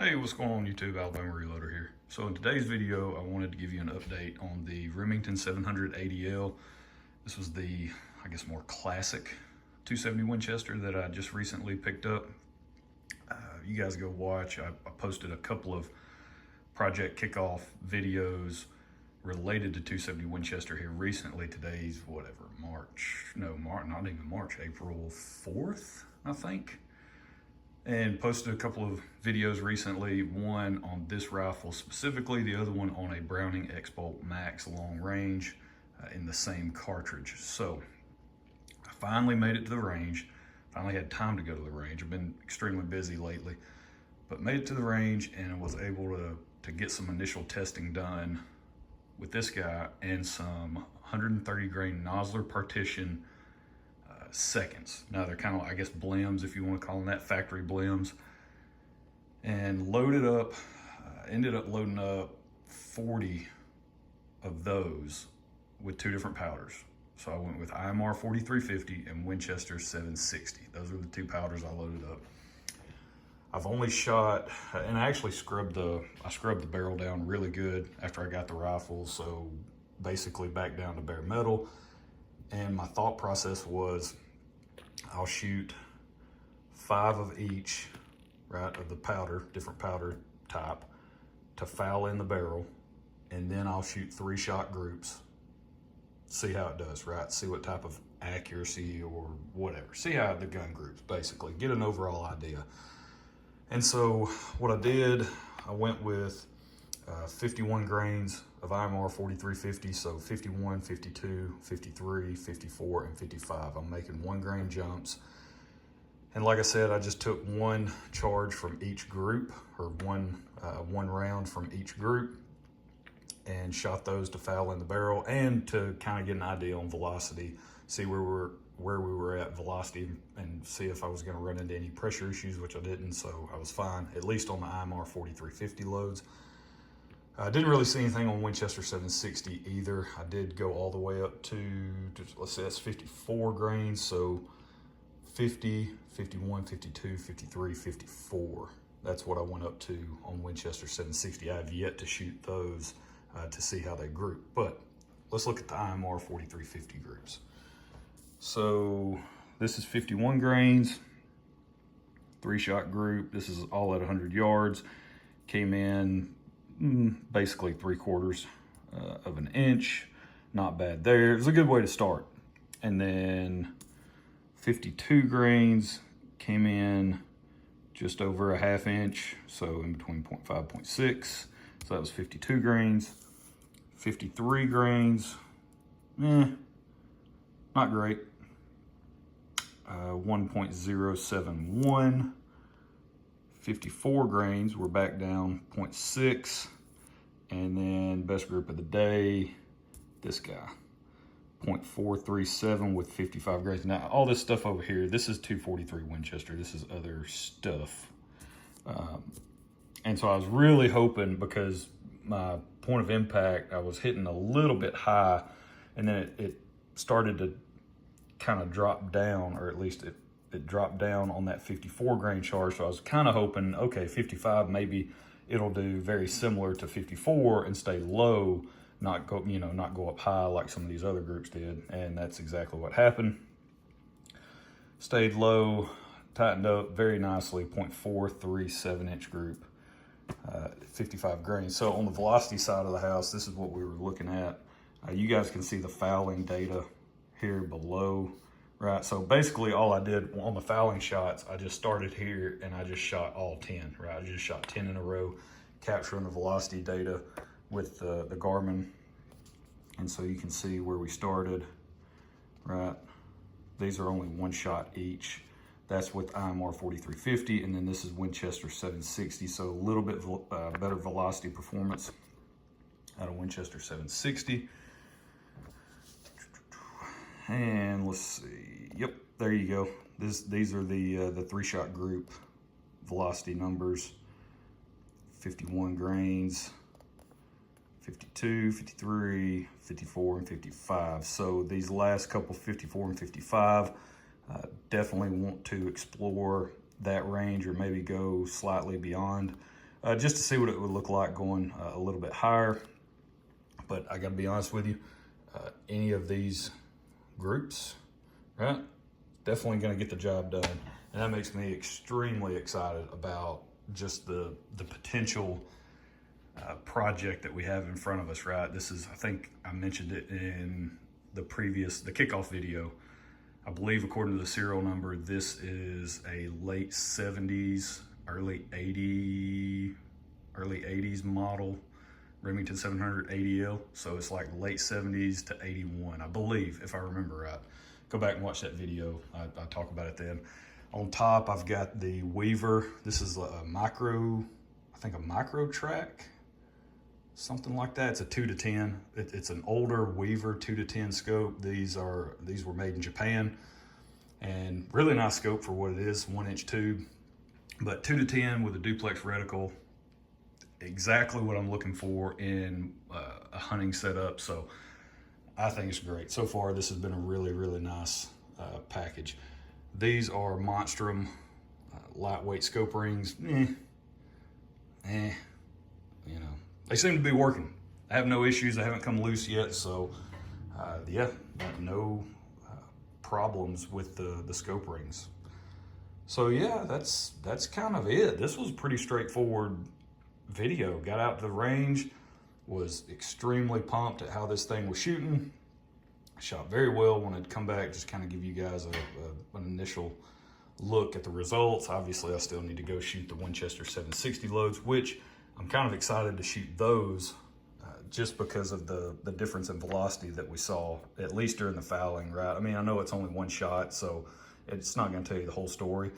Hey, what's going on YouTube? Alabama Reloader here. So in today's video, I wanted to give you an update on the Remington 700 ADL. This was the, I guess, more classic 270 Winchester that I just recently picked up. You guys go watch. I posted a couple of project kickoff videos related to 270 Winchester here recently. Today's whatever, not even March, April 4th, I think. And posted a couple of videos recently, one on this rifle specifically, the other one on a Browning X-Bolt Max long range in the same cartridge. So I finally made it to the range, finally had time to go to the range. I've been extremely busy lately, but made it to the range and I was able to get some initial testing done with this guy and some 130 grain Nosler partition seconds. Now they're kind of, I guess, blims, if you want to call them that, factory blims. And loaded up, ended up loading up 40 of those with two different powders. So I went with IMR 4350 and Winchester 760. Those are the two powders I loaded up. I've only shot, and I actually scrubbed the barrel down really good after I got the rifle. So basically back down to bare metal. And my thought process was, I'll shoot 5 of each, right, of the powder, different powder type, to foul in the barrel, and then I'll shoot 3-shot groups, see how it does, right? See what type of accuracy or whatever. See how the gun groups, basically, get an overall idea. And so what I did, I went with 51 grains of IMR 4350, so 51, 52, 53, 54, and 55. I'm making 1 grain jumps. And like I said, I just took one charge from each group, or one round from each group, and shot those to foul in the barrel and to kind of get an idea on velocity, see where we were at velocity, and see if I was going to run into any pressure issues, which I didn't, so I was fine, at least on the IMR 4350 loads. I didn't really see anything on Winchester 760 either. I did go all the way up to let's say that's 54 grains, so 50, 51, 52, 53, 54. That's what I went up to on Winchester 760. I have yet to shoot those to see how they group, but let's look at the IMR 4350 groups. So this is 51 grains, 3-shot group. This is all at 100 yards. Came in basically 3/4 of an inch. Not bad there. It was a good way to start. And then 52 grains came in just over a 1/2 inch, so in between 0.5, 0.6. So that was 52 grains. 53 grains, not great. 1.071. 54 grains, we're back down 0.6. And then best group of the day, this guy, 0.437 with 55 grains. Now all this stuff over here, this is 243 Winchester, this is other stuff. And so I was really hoping, because my point of impact, I was hitting a little bit high, and then it started to kind of drop down, or at least it dropped down on that 54 grain charge. So I was kind of hoping, okay, 55, maybe it'll do very similar to 54 and stay low, not go up high like some of these other groups did. And that's exactly what happened. Stayed low, tightened up very nicely, 0.437 inch group, 55 grains. So on the velocity side of the house, this is what we were looking at. You guys can see the fouling data here below. Right, so basically all I did on the fouling shots, I just started here and I just shot all 10, right? I just shot 10 in a row, capturing the velocity data with the Garmin. And so you can see where we started, right? These are only 1 shot each. That's with IMR 4350, and then this is Winchester 760, so a little bit better velocity performance out of Winchester 760. And let's see, yep, there you go. These are the 3-shot group velocity numbers. 51 grains, 52, 53, 54, and 55. So these last couple, 54 and 55, definitely want to explore that range, or maybe go slightly beyond. just to see what it would look like going a little bit higher. But I gotta be honest with you, any of these groups, right, definitely gonna get the job done. And that makes me extremely excited about just the potential project that we have in front of us, right? This is, I think I mentioned it in the kickoff video. I believe according to the serial number, this is a late 70s, early 80s model Remington 700 ADL. So it's like late 70s to 81, I believe, if I remember right. Go back and watch that video. I talk about it then. On top, I've got the Weaver. This is a micro track, something like that. It's a 2-10. It's an older Weaver 2-10 scope. These were made in Japan, and really nice scope for what it is, 1-inch tube, but 2-10 with a duplex reticle. Exactly what I'm looking for in a hunting setup. So I think it's great. So far, this has been a really, really nice package. These are Monstrum lightweight scope rings. You know, they seem to be working. I have no issues. They haven't come loose yet. So yeah, no problems with the scope rings. So yeah, that's kind of it. This was a pretty straightforward video. Got out to the range, was extremely pumped at how this thing was shooting. Shot very well. Wanted to come back, just kind of give you guys an initial look at the results. Obviously, I still need to go shoot the Winchester 760 loads, which I'm kind of excited to shoot those just because of the difference in velocity that we saw, at least during the fouling, right? I mean, I know it's only one shot, so it's not going to tell you the whole story,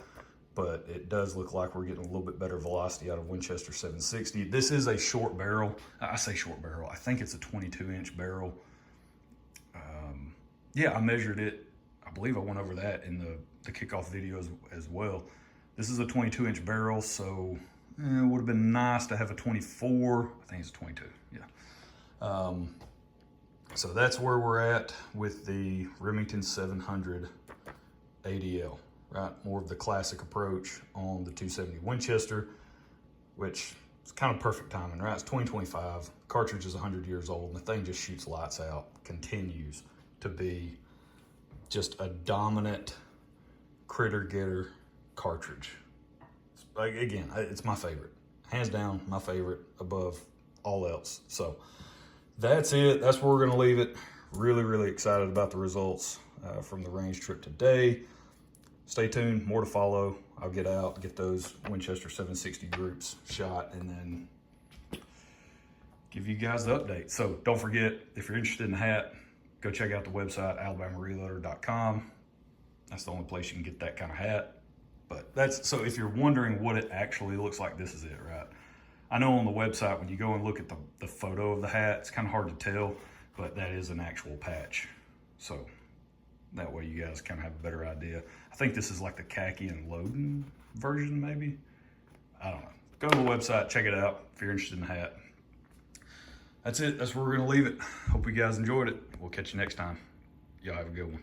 but it does look like we're getting a little bit better velocity out of Winchester 760. This is a short barrel. I say short barrel. I think it's a 22-inch barrel. Yeah, I measured it. I believe I went over that in the kickoff video as well. This is a 22-inch barrel, so it would have been nice to have a 24. I think it's 22, yeah. So that's where we're at with the Remington 700 ADL, right? More of the classic approach on the 270 Winchester, which is kind of perfect timing, right? It's 2025, cartridge is 100 years old, and the thing just shoots lights out, continues to be just a dominant critter getter cartridge. Like, again, it's my favorite, hands down, my favorite above all else. So that's it. That's where we're going to leave it. Really, really excited about the results from the range trip today. Stay tuned, more to follow. I'll get out, get those Winchester 760 groups shot, and then give you guys the update. So don't forget, if you're interested in the hat, go check out the website, alabamareloader.com. That's the only place you can get that kind of hat. But so if you're wondering what it actually looks like, this is it, right? I know on the website, when you go and look at the photo of the hat, it's kind of hard to tell, but that is an actual patch. So that way you guys kind of have a better idea. I think this is like the khaki and loading version, maybe. I don't know. Go to the website, check it out if you're interested in the hat. That's it. That's where we're going to leave it. Hope you guys enjoyed it. We'll catch you next time. Y'all have a good one.